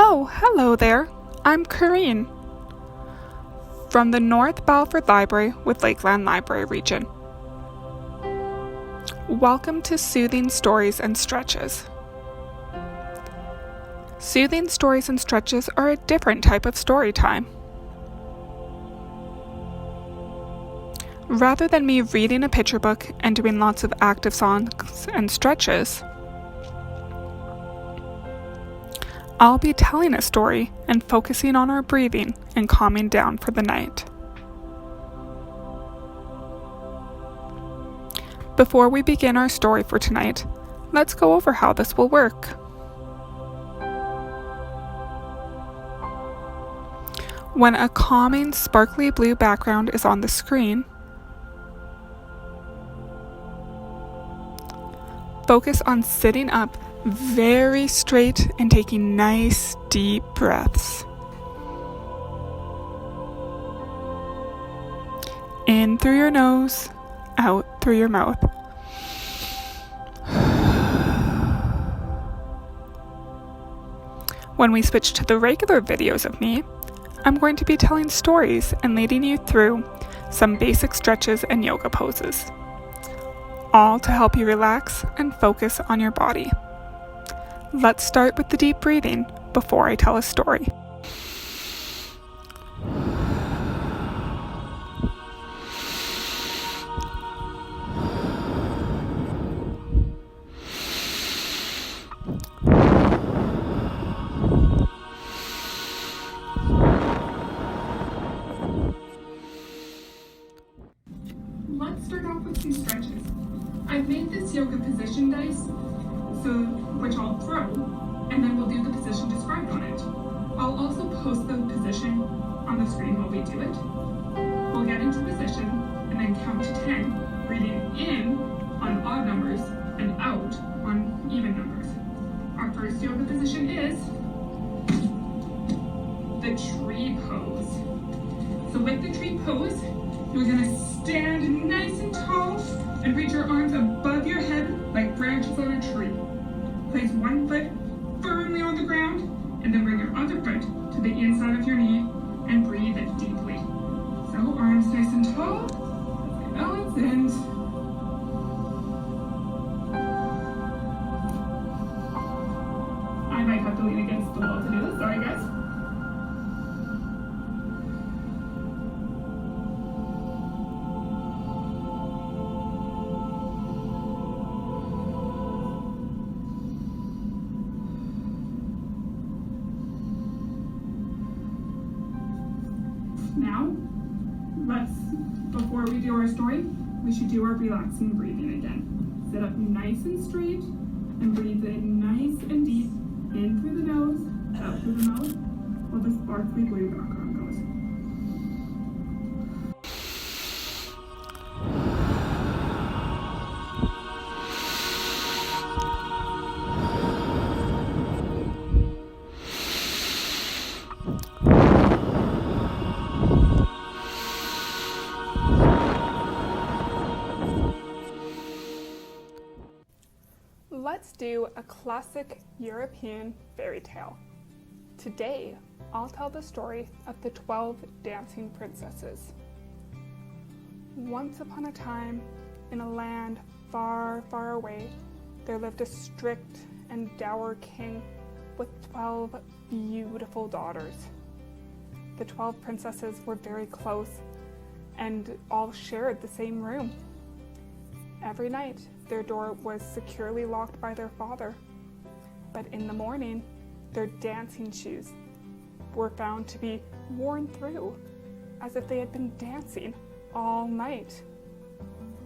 Oh, hello there. I'm Corrine from the North Balford Library with Lakeland Library Region. Welcome to Soothing Stories and Stretches. Soothing stories and stretches are a different type of story time. Rather than me reading a picture book and doing lots of active songs and stretches, I'll be telling a story and focusing on our breathing and calming down for the night. Before we begin our story for tonight, let's go over how this will work. When a calming, sparkly blue background is on the screen, focus on sitting up very straight and taking nice, deep breaths. In through your nose, out through your mouth. When we switch to the regular videos of me, I'm going to be telling stories and leading you through some basic stretches and yoga poses, all to help you relax and focus on your body. Let's start with the deep breathing before I tell a story. Let's start off with some stretches. I've made this yoga position dice, which I'll throw, and then we'll do the position described on it. I'll also post the position on the screen while we do it. We'll get into position and then count to 10, breathing in on odd numbers and out on even numbers. Our first yoga position is the tree pose. So with the tree pose, you're gonna stand nice and tall and reach your arms above your head like branches on a tree. Place one foot firmly on the ground and then bring your other foot to the inside of your knee and breathe deeply. So arms nice and tall, balance, and I might have to lean against the wall to do this, sorry guys. Now, before we do our story, we should do our relaxing breathing again. Sit up nice and straight and breathe in nice and deep, in through the nose, out through the mouth, while the sparkly blue background goes. Let's do a classic European fairy tale. Today, I'll tell the story of the 12 dancing princesses. Once upon a time, in a land far, far away, there lived a strict and dour king with 12 beautiful daughters. The 12 princesses were very close and all shared the same room. Every night, their door was securely locked by their father. But in the morning, their dancing shoes were found to be worn through, as if they had been dancing all night.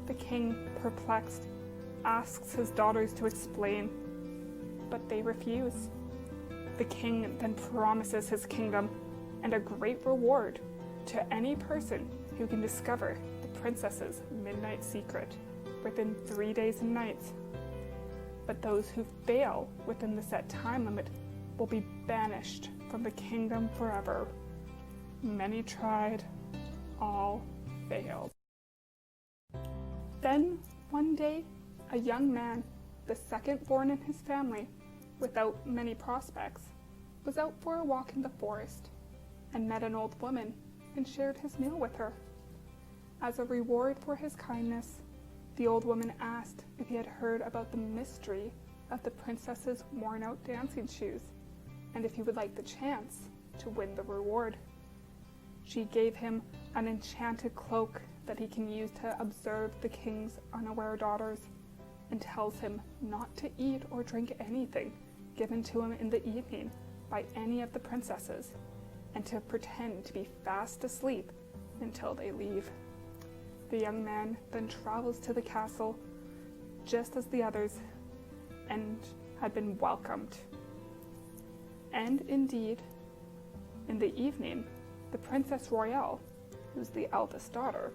The king, perplexed, asks his daughters to explain, but they refuse. The king then promises his kingdom and a great reward to any person who can discover the princess's midnight secret within 3 days and nights. But those who fail within the set time limit will be banished from the kingdom forever. Many tried, all failed. Then, one day, a young man, the second born in his family, without many prospects, was out for a walk in the forest and met an old woman and shared his meal with her. As a reward for his kindness, the old woman asked if he had heard about the mystery of the princess's worn-out dancing shoes and if he would like the chance to win the reward. She gave him an enchanted cloak that he can use to observe the king's unaware daughters, and tells him not to eat or drink anything given to him in the evening by any of the princesses, and to pretend to be fast asleep until they leave. The young man then travels to the castle just as the others and had been welcomed. And indeed, in the evening, the Princess Royale, who's the eldest daughter,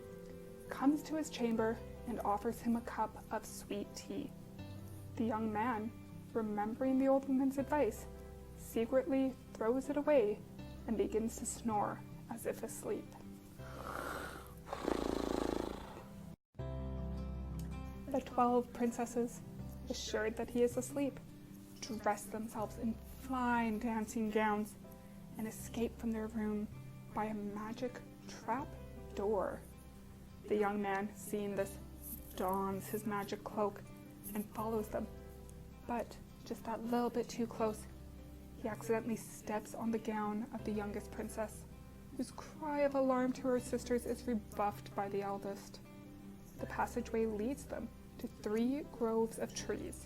comes to his chamber and offers him a cup of sweet tea. The young man, remembering the old woman's advice, secretly throws it away and begins to snore as if asleep. The 12 princesses, assured that he is asleep, dress themselves in fine dancing gowns and escape from their room by a magic trap door. The young man, seeing this, dons his magic cloak and follows them, but just that little bit too close, he accidentally steps on the gown of the youngest princess, whose cry of alarm to her sisters is rebuffed by the eldest. The passageway leads them to 3 groves of trees,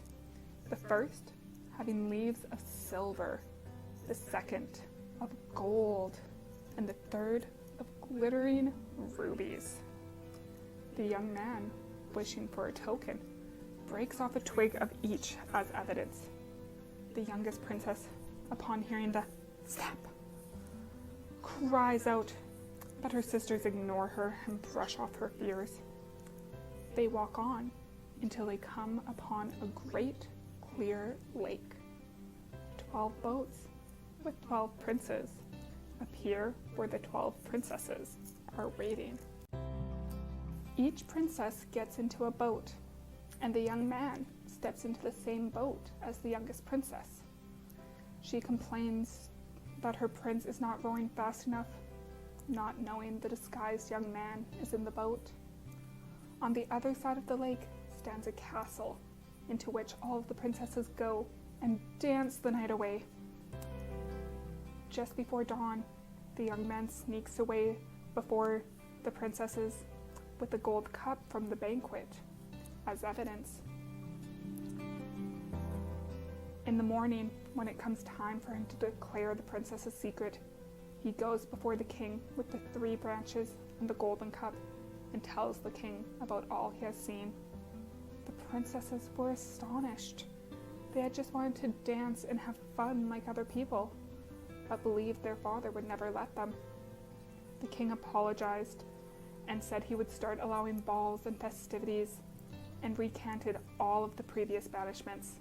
the first having leaves of silver, the second of gold, and the third of glittering rubies. The young man, wishing for a token, breaks off a twig of each as evidence. The youngest princess, upon hearing the snap, cries out, but her sisters ignore her and brush off her fears. They walk on until they come upon a great clear lake. 12 boats with 12 princes appear where the 12 princesses are waiting. Each princess gets into a boat, and the young man steps into the same boat as the youngest princess. She complains that her prince is not rowing fast enough, not knowing the disguised young man is in the boat. On the other side of the lake stands a castle into which all of the princesses go and dance the night away. Just before dawn, the young man sneaks away before the princesses with the gold cup from the banquet as evidence. In the morning, when it comes time for him to declare the princess's secret, he goes before the king with the 3 branches and the golden cup and tells the king about all he has seen. The princesses were astonished. They had just wanted to dance and have fun like other people, but believed their father would never let them. The king apologized and said he would start allowing balls and festivities, and recanted all of the previous banishments.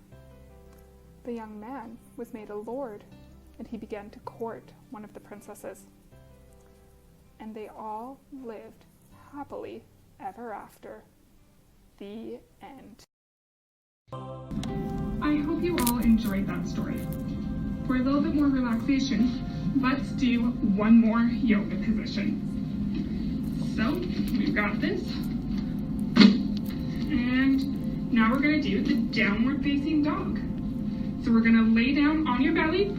The young man was made a lord, and he began to court one of the princesses. And they all lived happily ever after. The end. I hope you all enjoyed that story. For a little bit more relaxation, let's do one more yoga position. So, we've got this. And now we're going to do the downward facing dog. So we're going to lay down on your belly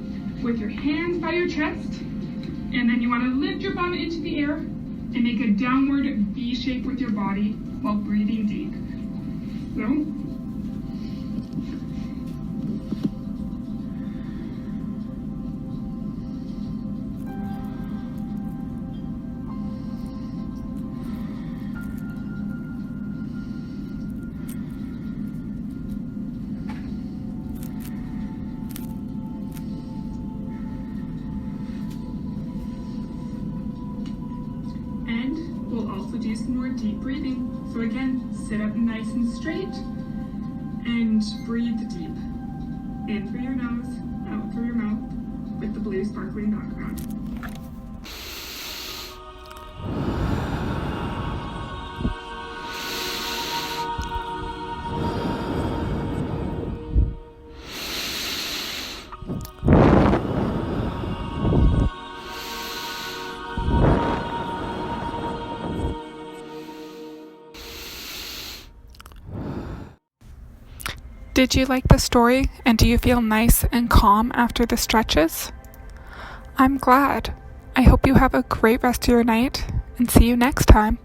with your hands by your chest. And then you want to lift your bum into the air and make a downward V shape with your body while breathing deep. So, do some more deep breathing. So again, sit up nice and straight and breathe deep. In through your nose, out through your mouth with the blue sparkling background. Did you like the story, and do you feel nice and calm after the stretches? I'm glad. I hope you have a great rest of your night, and see you next time.